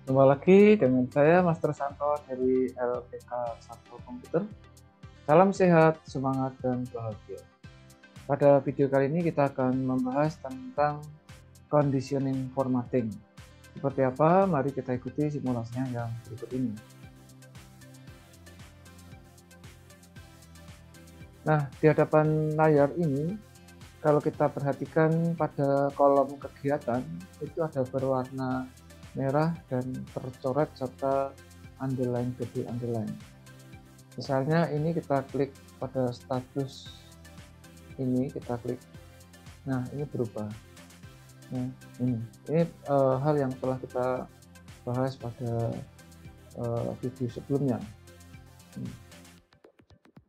Jumpa lagi dengan saya Master Santo dari LPK Satu Komputer. Salam sehat, semangat, dan bahagia. Pada video kali ini kita akan membahas tentang conditioning formatting. Seperti apa? Mari kita ikuti simulasinya yang berikut ini. Nah, di hadapan layar ini, kalau kita perhatikan pada kolom kegiatan, itu ada berwarna merah dan tercoret serta underline double underline. Misalnya ini kita klik pada status ini, kita klik, nah ini berubah. Nah, ini hal yang telah kita bahas pada video sebelumnya.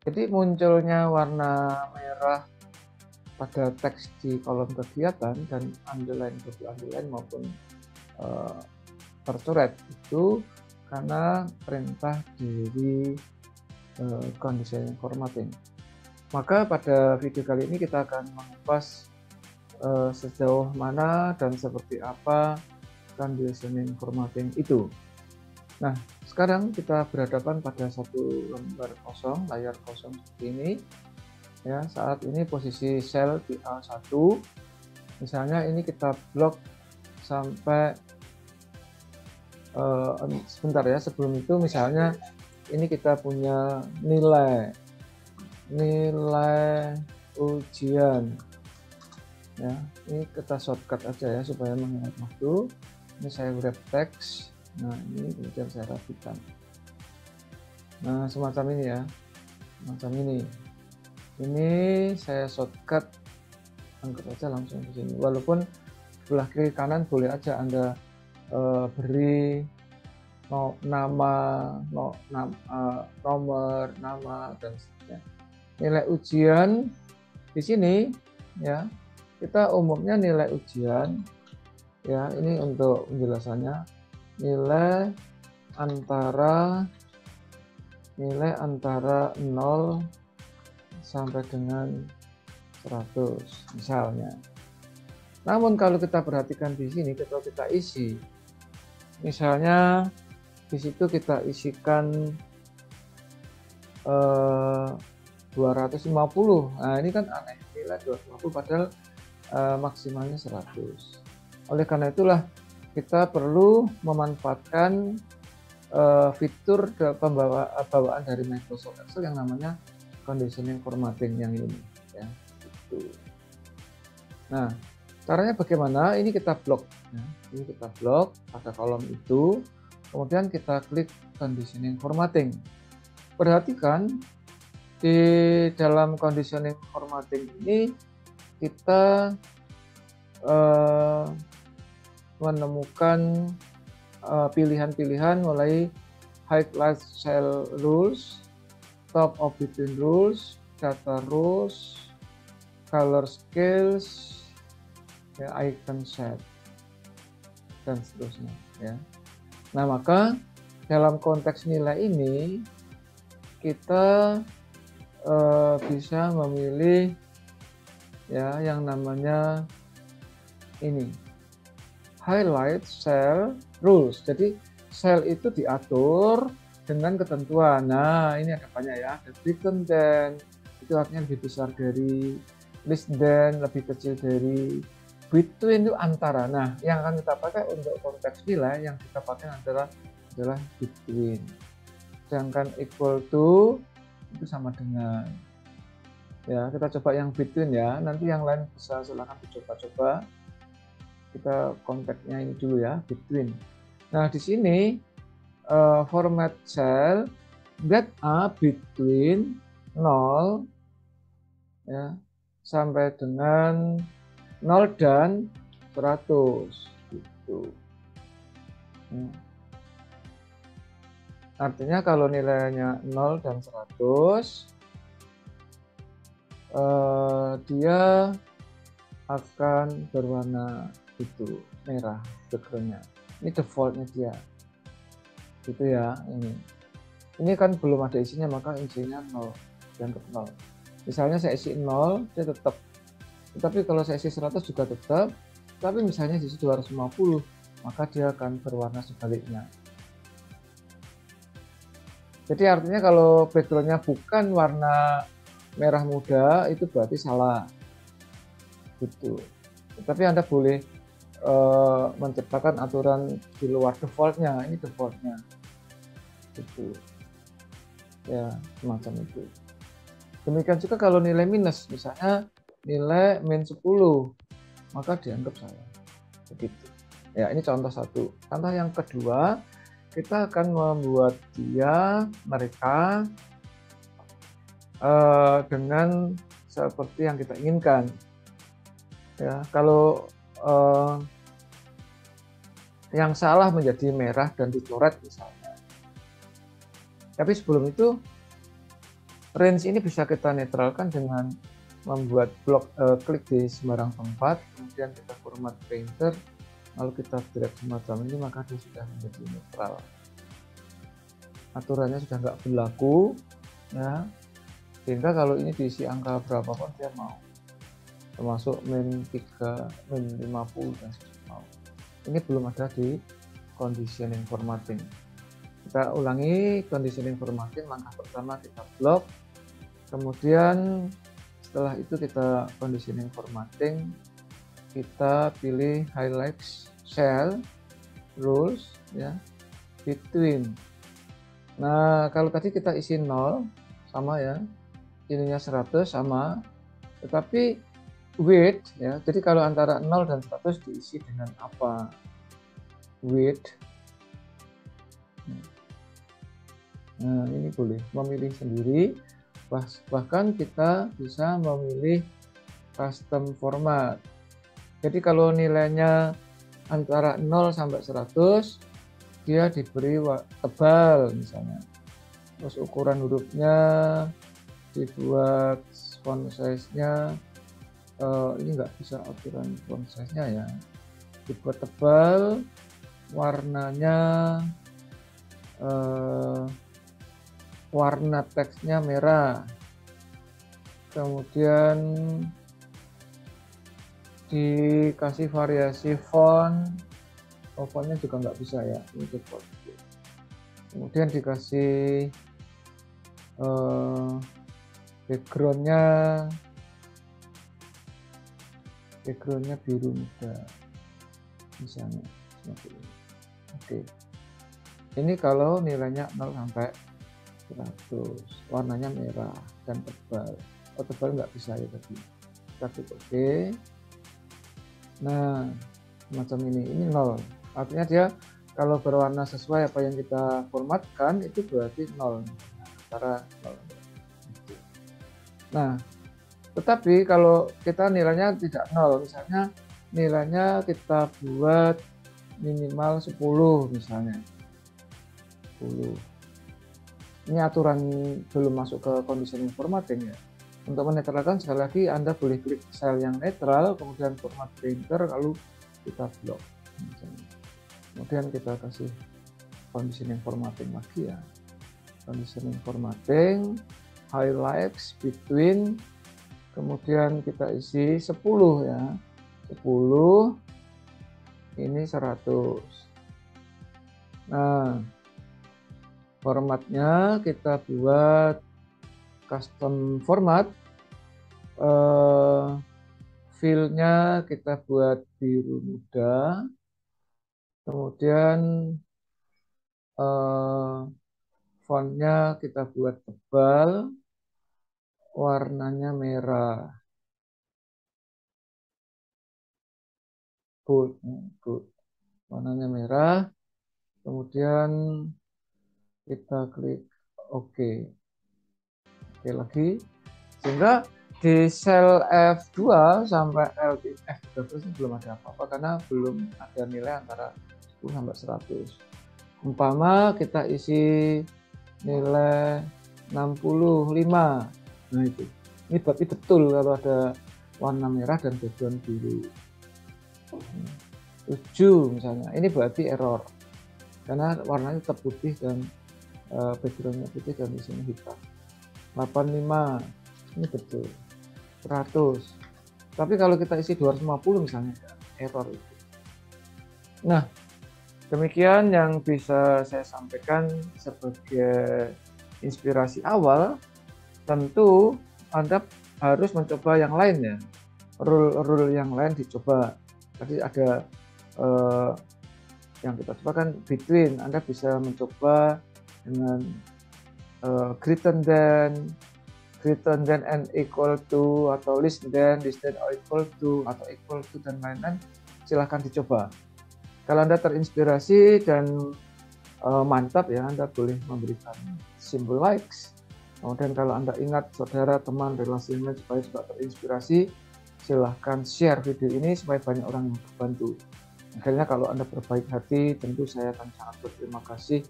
Jadi munculnya warna merah pada teks di kolom kegiatan dan underline double underline maupun tercoret itu karena perintah dari conditioning formatting. Maka pada video kali ini kita akan mengupas sejauh mana dan seperti apa conditioning formatting itu. Nah, sekarang kita berhadapan pada satu lembar kosong, layar kosong seperti ini. Ya, saat ini posisi sel di A1. Misalnya ini kita blok sampai sebentar ya, sebelum itu misalnya ini kita punya nilai ujian ya, ini kita shortcut aja ya supaya menghemat waktu. Ini saya wrap text, nah ini kemudian saya rapikan, nah semacam ini ya, semacam ini saya shortcut, angkat aja langsung ke sini, walaupun sebelah kiri kanan boleh aja Anda beri nama, nomor, nama, dan seterusnya. Nilai ujian di sini ya, kita umumnya nilai ujian ya, ini untuk penjelasannya, nilai antara 0 sampai dengan 100 misalnya. Namun kalau kita perhatikan di sini, kalau kita isi, misalnya di situ kita isikan 250. Nah, ini kan aneh, nilai 250 padahal maksimalnya 100. Oleh karena itulah kita perlu memanfaatkan fitur bawaan dari Microsoft Excel yang namanya conditioning formatting yang ini ya. Nah, caranya bagaimana? Ini kita blok ya. Ini kita blok pada kolom itu, kemudian kita klik conditioning formatting. Perhatikan di dalam conditioning formatting ini kita menemukan pilihan-pilihan mulai highlight cell rules, top of between rules, data rules, color scales, ya, icon set, dan seterusnya ya. Nah, maka dalam konteks nilai ini kita bisa memilih ya yang namanya ini highlight cell rules. Jadi sel itu diatur dengan ketentuan. Nah, ini ada banyak ya, ada written than, itu artinya lebih besar dari, less than lebih kecil dari, between itu antara. Nah, yang akan kita pakai untuk konteks nilai yang kita pakai adalah between. Sedangkan equal to itu sama dengan. Ya, kita coba yang between ya. Nanti yang lain bisa silakan dicoba-coba. Kita konteksnya ini dulu ya, between. Nah, di sini format cell that are between 0 ya sampai dengan 0 dan 100 gitu. Artinya kalau nilainya 0 dan 100 dia akan berwarna itu merah backgroundnya. Ini defaultnya dia gitu ya. Ini kan belum ada isinya, maka isinya 0 dan 0. Misalnya saya isi 0 dia tetap, tapi kalau saya isi 100 juga tetap, tapi misalnya di 250 maka dia akan berwarna sebaliknya. Jadi artinya kalau backgroundnya bukan warna merah muda, itu berarti salah gitu. Tapi Anda boleh menciptakan aturan di luar defaultnya. Ini defaultnya gitu ya, semacam itu. Demikian juga kalau nilai minus, misalnya nilai min 10, maka dianggap salah begitu ya. Ini contoh satu. Contoh yang kedua, kita akan membuat mereka dengan seperti yang kita inginkan ya. Kalau yang salah menjadi merah dan dicoret misalnya, tapi sebelum itu range ini bisa kita netralkan dengan membuat blok klik di sembarang tempat, kemudian kita format painter, lalu kita drag semacam ini, maka dia sudah menjadi netral. Aturannya sudah nggak berlaku ya, sehingga kalau ini diisi angka berapapun dia mau, termasuk min 3, min 50 dan mau. Ini belum ada di conditioning formatting. Kita ulangi conditioning formatting. Langkah pertama kita blok, kemudian setelah itu kita conditioning formatting, kita pilih highlight cell rules ya, between. Nah, kalau tadi kita isi 0 sama ya, ininya 100 sama, tetapi width ya, jadi kalau antara 0 dan 100 diisi dengan apa? Width. Nah, ini boleh memilih sendiri, bahkan kita bisa memilih custom format. Jadi kalau nilainya antara 0 sampai 100, dia diberi tebal misalnya, terus ukuran hurufnya dibuat font size-nya, ini nggak bisa aturan font size-nya ya, dibuat tebal, warnanya warna teksnya merah, kemudian dikasih variasi font, fontnya juga nggak bisa ya, ini default. Kemudian dikasih backgroundnya biru muda misalnya seperti ini. Oke, ini kalau nilainya 0 sampai 100, warnanya merah dan tebal. Tebal nggak bisa ya tadi. Kita klik OK. Nah, macam ini 0. Artinya dia kalau berwarna sesuai apa yang kita formatkan, itu berarti 0. Antara 0. Nah, tetapi kalau kita nilainya tidak 0, misalnya nilainya kita buat minimal 10 misalnya. 10. Ini aturan belum masuk ke conditioning formatting ya. Untuk menetralkan, sekali lagi Anda boleh klik sel yang netral, kemudian format painter, lalu kita blok. Kemudian kita kasih conditioning formatting lagi ya. Conditioning formatting, highlights, between, kemudian kita isi 10 ya. 10, ini 100. Nah, formatnya kita buat custom format, fill-nya kita buat biru muda, kemudian font-nya kita buat tebal, warnanya merah, bold, warnanya merah, kemudian kita klik OK. Oke lagi, sehingga di sel F2 sampai F13 ini belum ada apa-apa karena belum ada nilai antara 10 sampai 100. Umpama kita isi nilai 65. Nah itu. Ini berarti betul kalau ada warna merah dan background biru. 7 misalnya. Ini berarti error. Karena warnanya tetap putih dan backgroundnya putih dan isinya hitam. 85. Ini betul. 100. Tapi kalau kita isi 250 misalnya, error itu. Nah, Demikian yang bisa saya sampaikan sebagai inspirasi awal. Tentu Anda harus mencoba yang lain ya, rule yang lain dicoba. Tadi ada yang kita coba kan between, Anda bisa mencoba dengan greater than and equal to, atau less than or equal to, atau equal to, dan lain-lain. Silahkan dicoba. Kalau Anda terinspirasi dan mantap ya, Anda boleh memberikan simbol likes. Kemudian kalau Anda ingat saudara, teman, relasi supaya juga terinspirasi, silahkan share video ini supaya banyak orang yang terbantu. Akhirnya kalau Anda berbaik hati, tentu saya akan sangat berterima kasih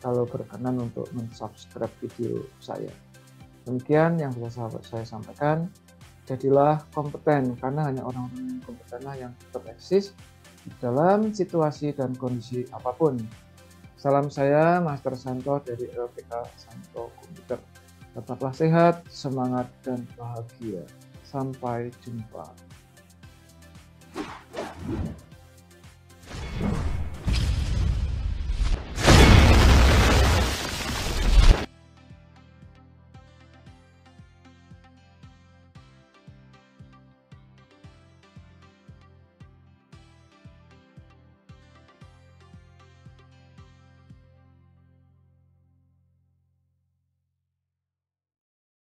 kalau berkenan untuk mensubscribe video saya. Demikian yang bisa saya sampaikan. Jadilah kompeten, karena hanya orang-orang yang kompetenlah yang tetap eksis dalam situasi dan kondisi apapun. Salam saya, Master Santo dari LPK Santo Komputer. Tetaplah sehat, semangat, dan bahagia. Sampai jumpa.